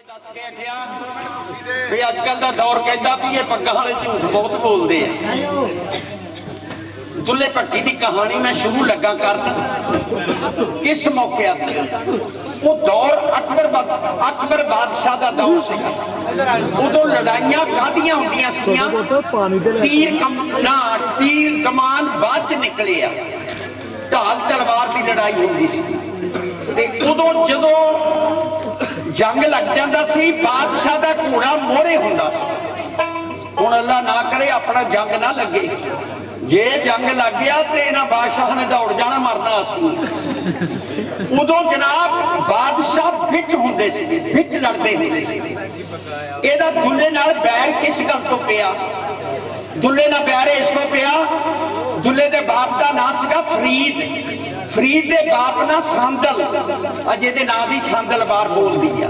दस के हटिया भी अजकल का दौर कहता भी ये पग्गा वाले झूठ बहुत बोलते हैं। दुल्ले भट्टी की कहानी मैं शुरू लगा करना किस मौके वो दौर अकबर बादशाह का दौर से उदो लड़ाइयां कादियां होंदियां सीयां तीर कमान बाद च निकले आ ढाल तलवार की लड़ाई होंदी सी ते उदो जदों जंग लग जाता सी बादशाह का घोड़ा मोहरे होंदा सी। हुण अल्लाह ना करे अपना जंग ना लगे जे जंग लग गया तो इन्हां बादशाह ने दौड़ जाना मरना सी। उदों जनाब बादशाह विच हुंदे सी विच लड़दे हुंदे सी। इहदा दुल्ले नाल बैर किस गल तो पिया? दुल्ले नाल बैर इस तो पिया दुल्ले दे बाप का नाम सीगा फरीद। फरीद दे बाप ना सांदल अजे दे नाम भी सांदल बार बोलदी आ।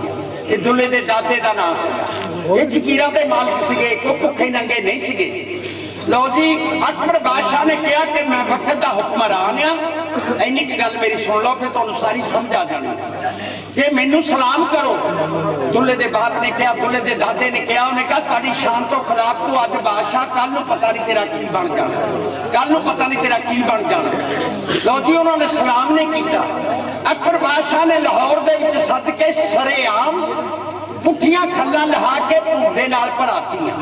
ये दुल्ले दे दादे का नाम सीगा। ये जगीरां दे मालिक सीगे कोई भुखे नंगे नहीं सीगे। लो जी अकबर बादशाह ने कहा कि मैं वक्त का हुक्मरान आ इन्नी गल मेरी सुन लो फिर तुहानूं सारी समझ आ जानी कि मैनू सलाम करो। दुल्ले दे बाप ने कहा दुल्ले दे दादे ने कहा उन्हें कहा साड़ी शान तो खिलाफ तू अज बादशाह कल नूं पता नहीं तेरा की बन जाना कल नूं पता नहीं तेरा की बन जाना। लो जी उन्होंने सलाम नहीं किया। अकबर बादशाह ने लाहौर दे विच सद के सरेआम पुठियां खल्लां लहा के भूंडे नाल भरातियां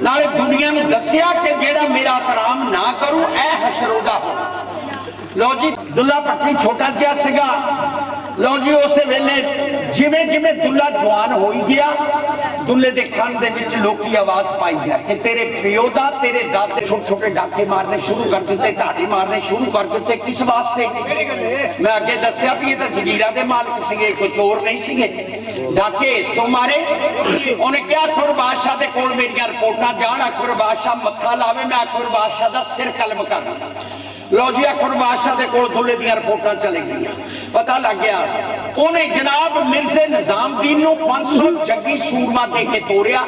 नाले दुनिया नूं दस्सिया कि जेड़ा मेरा एहतराम ना करूं ऐ हशरोगा हो। लो जी दुल्ला भट्टी छोटा जिहा सीगा। लो जी उस वेले जिवें जिवें दुल्ला जवान हो गया दुल्ले दे कान दे विच लोकी आवाज पाई गया कि तेरे पिओ दा तेरे दादे छोटे छोटे डाके मारने शुरू कर दिते ढाडी मारने शुरू कर दिते किस वास्ते? मैं अगे दस्सिया भी ये तो जगीरा दे मालिक सीगे कोई चोर नहीं सीगे। डाके इस तो मारे उन्हें क्या अकबर बादशाह दे कोल मेरियां रिपोर्टां जान अकबर बादशाह मत्था लावे मैं अकबर बादशाह दा सिर कलम करना। लो जी अकबर बादशाह दे कोल दुल्ले दी रिपोर्टां चली गई पता लग गया उन्हें जनाब मिर्जे निजामुद्दीन नूं 500 जग्गी सूरमा दे के तोड़िया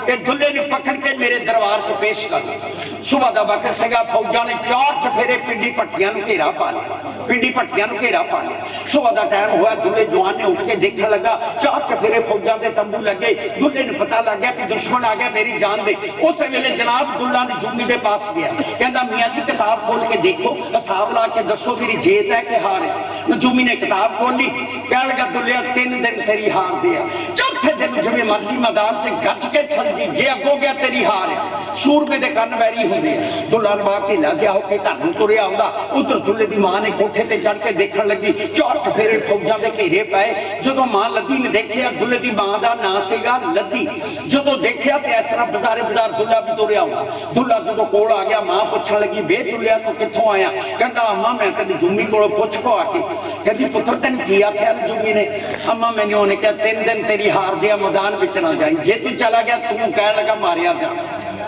ते दुल्ले ने पकड़ के मेरे दरबार च पेश कर। सुबह का वक्त सीगा फौजा ने 4 चफेरे पिंडी भट्टियां नूं घेरा पा लिया पिंडी भट्टियां नूं घेरा पा लिया। सुबह का टाइम होया दुल्ले जवान ने उठ के देखने लगा 4 चफेरे फौजा के तंबू लगे। दुल्ले ने पता लग गया कि दुश्मन आ गया मेरी जान दे। उस वेले जनाब दुल्ला ने जुम्मी के पास गया कहता मियाँ जी किताब खोल के देखो हिसाब ला के दसो मेरी जेत है कि हार है। नजूमी ने किताब खोली कह लगा दुल्लिया 3 दिन तेरी हार दिया चौथे दिन जिवें मर्जी मैदान से गज के चल जी जे अगो गया तेरी हार है। सूरमे दे कन वैरी होंदे दुल्ला नवा ढिला जिहा होके घर नूं तुरिया आउंदा उधर दुल्ले दी मां ने कोठे ते चढ़ के देखण लगी 4 चफेरे फौजां दे घेरे पए। जदों मां लद्दी ने देखिया दुल्ले दी मां दा नां सीगा लद्दी। जदों देखिया ते इस तरह बाजारे बाजार दुल्ला भी तुरिया आउंदा। दुल्ला जदों कोल आ गया मां पुछण लगी बे दुल्लिया तू कित्थों आया? कहंदा अम्मा मैं तेरी जुम्मी कोलों पुछ को आके कहती पुत्र तेन की आख्या जुम्मी ने? अम्मा मैंने उन्हें कहा 3 दिन तेरी हार दिया मैदान विच ना जाई जे तू चला गया तू कह लगा मारिया जा।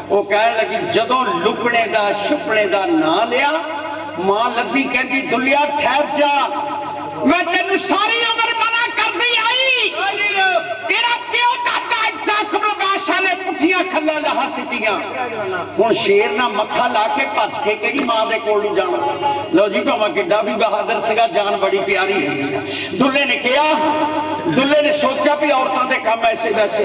वो कह लगी जदों लुकने का छुपने का ना लिया मां लद्दी कहती दुल्लिया ठहर जा मैं तेन सारी उम्र मना करती आई तेरा प्यो दादा अकबर बादशाह ने पुठियां खल्लां लहा सिटियां हुण शेर ना मत्था ला के भज के किहड़ी मां दे कोल नूं जाना। लो जी भावें किड्डा भी बहादुर सीगा जान बड़ी प्यारी है। दुल्ले ने कहा दुल्ले ने सोचा भी औरतां दे काम ऐसे वैसे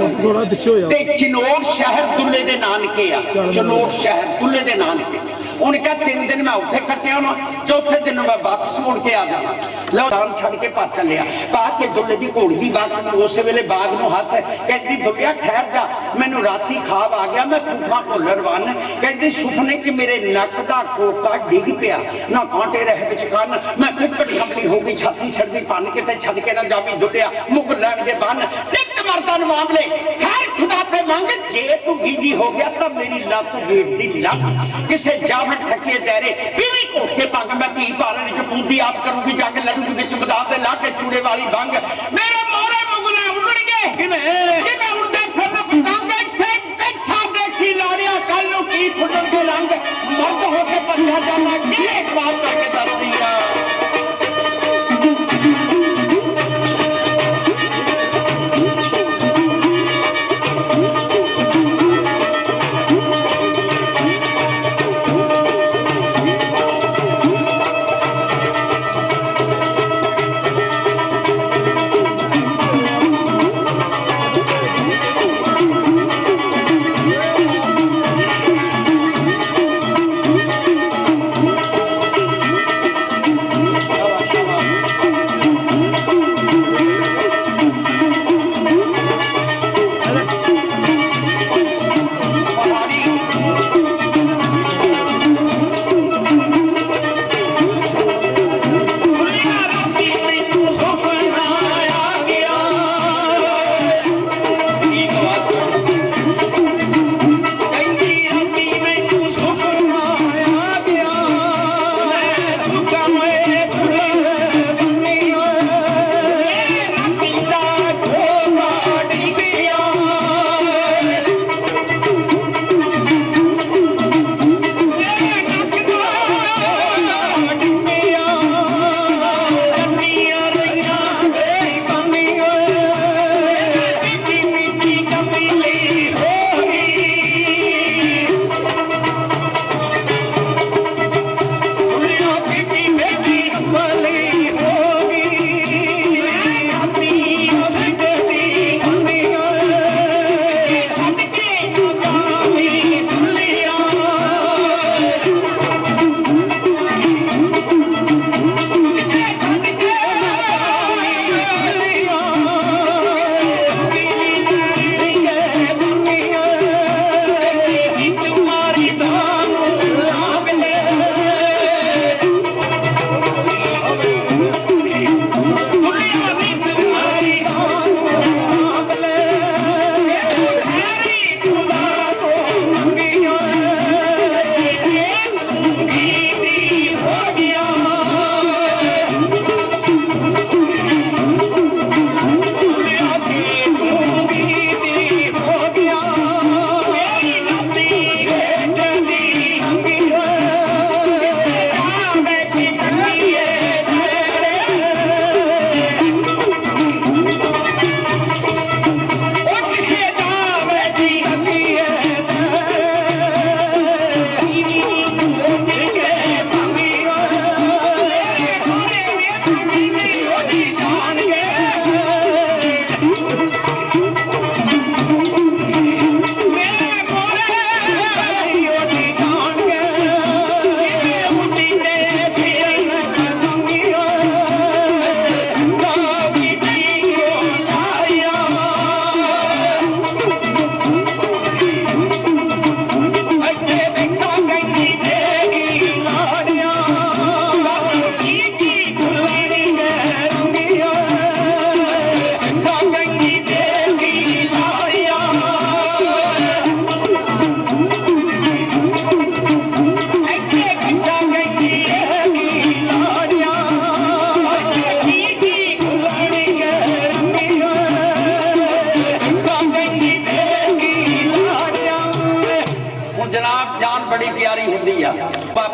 ते चिनोट शहर दुल्ले दे नानके आ चिनोट शहर दुल्ले दे नानके उन्हें कहा 3 दिन मैं उत्थे कट्टिया होना चौथे दिन मैं वापस मुड़ के आ जाना। लो दान छड़ के भज चलिया पा के दुल्ले की घोड़ी की बाग उस वेले बाग नूं हथ कहती दुल्लिया ठहर जा मैनू राती खाब आ गया मैं भूखा भुल्लर वन कहती सुपने च मेरे नक का कोका डिग पिया ना कांटे रह विच कन मैं कुकट कंपली हो गई छाती छड़दी पन किते छड़ के ना जावी दुल्लिया मुग लैण के बन टिक मर्दां मामले खैर खुदा पे मंग जे तू गीदी हो गया तो मेरी लत हेठ दी लत किसे जावट थके दायरे पीवी घोट के पंग मैं धी पालन च पूंदी आप करूंगी जाके लड़ूंगी बिच बदा दे ला के चूड़े वाली भंग मेरे मोरे मुगले उड़ गए जिवें उड़दे फिर पतंग इत्थे बैठा देखी लाड़िया कल नूं की फुटण के रंग मर्द हो के पंजा जाना कि एक बात करके दसदी आ।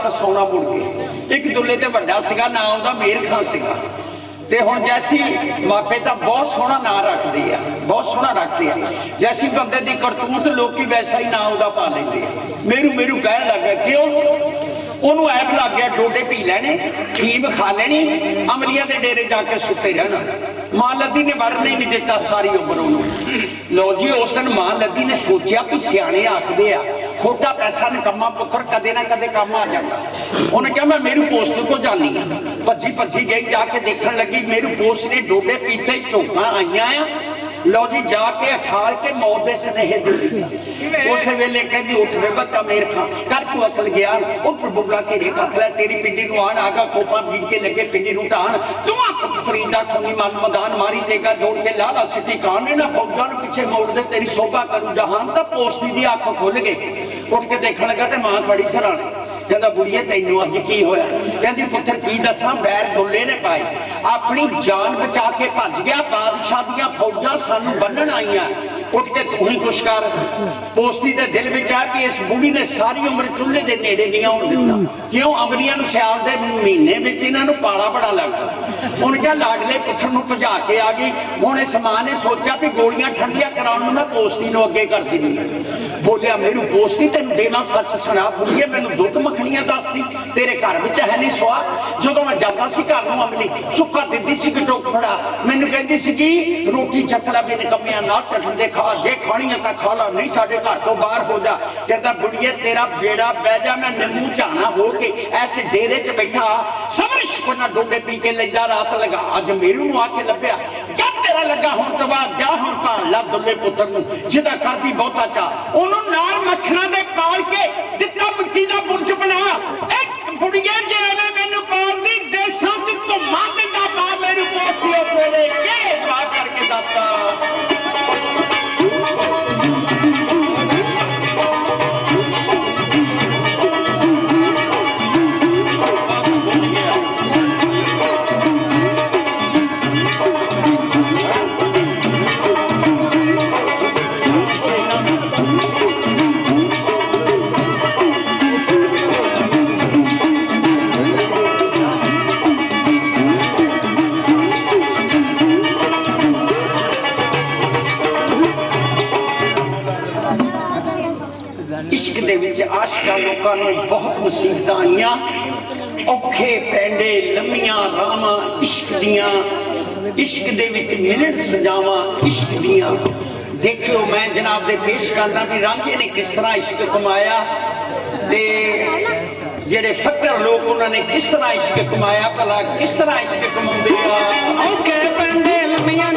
वापस आना मुड़ के। एक दुल्ले ते वड्डा सीगा, ना उहदा मेर खां सीगा। ते हुण जैसी मापे तो बहुत सोहना ना रखते हैं, बहुत सोहना रखते हैं। जैसी बंदे की करतूत लोग वैसा ही ना उहदा पा लेंगे। मेरू मेरू कहन लग गया, क्यों ओनू ऐप लग गया, डोडे पी लैने, फीम खा लेनी, अमलिया के डेरे जाके सुते रहना। मां लद्दी ने वरन ही नहीं दिता सारी उम्र उन्होंने। लो जी उस दिन मां लद्दी ने सोचा कि सियाने आखदे आ खोटा पैसा निकम्मा पुत्र कदे ना कदे काम आ जाता। उन्हें कहा मैं मेरू पोस्ट को जानी हाँ। भज्जी भज्जी गई, जाके देखने लगी मेरू पोस्ट ने डोडे पीते ही झोंका आईया। लो जी जाके अठाल के मौत के स्नेहे दिता। उस वेले कहती उठ रे बच्चा मेर खां कर तू अकल गया उठ बुबड़ा तेरे कत लै तेरी पिंडी नूं आण आगा कोपा बीज के लगे पिंडी नूं ढाण तू पुत फरीदा खूनी मल मैदान मारी तेगा जोड़ के लाला सिटी कान ने ना फौजां नूं पिछे मोड़ दे तेरी शोभा करूं जहान। तां पोस्ती दी अख खुल गई, उठ के देखण लगा ते मां खड़ी सराणे। कहता बुढ़िए तैनू अज की होया? कहती पुत्र की दसा बैर दुल्ले ने पाए, अपनी जान बचा के भज गया, बादशाह दियां फौजां सानू बन्नण आईयां। उठ के तू ही कुछ कर। पोस्ती दे दिल विच आ कि इस बुढ़ी ने सारी उम्र चूल्हे दे नेड़े नहीं आउण दित्ता। क्यों? अमलियां नूं सियाल दे महीने विच इन्हां नूं पाला बड़ा लगदा। हुण क्या लाडले पुत्र नूं भजा के आ गई। हुण इस मां ने सोचा भी गोलियां ठंडियां कराउण नूं मैं पोस्ती नूं अगे कर दिंदी हां। बोलिया मेरू पोस्ती तैनूं देना सच सुना बुढ़िए मैनूं दुध मखणियां दसदी तेरे घर विच है नहीं सुआ। जदों मैं जांदा सी घर नूं अमली सुक्का दिंदी सी टोक फड़ा मैनूं कहंदी सी कि रोटी चख ला भी निकम्मियां ना चखण दे, खा जे खानी है तां खा ला, नहीं साडे घर तो बाहर हो जा। कहता बुढ़िए तेरा बेड़ा बह जा, मैं निम्मू झाना हो के ऐसे डेरे च बैठा सबर शुकना डोडे पी के लैंदा रात लगा। अज मेरू नूं आके लभ्या जब तेरा लगा हुण तो बाद जा हुण भाल ला दुल्ले पुत्र नूं जिहदा करदी बहुता चा ओनूं नाल मक्खणां दे पाल के दित्ता मिट्टी दा बुरज बना। एक बुढ़िए जे एवें मैनूं पालदी देसां च धुम्मां दिंदा पा मेरू पोस्ती उस वेले के पा करके दसदा। इश्क दे विच आशिकां लोकां नूं बहुत मुसीबतां आईयां, औखे पैंडे लम्मियां रावां इश्क दियां, इश्क दे विच मिलण सजावां इश्क दियां। देखियो मैं जनाब दे पेश करना भी रांझे ने किस तरह इश्क कमाया ते जेड़े फकर लोग उन्होंने किस तरह इश्क कमाया, भला किस तरह इश्क कमाउंदे आ। औखे पैंडे लम्मियां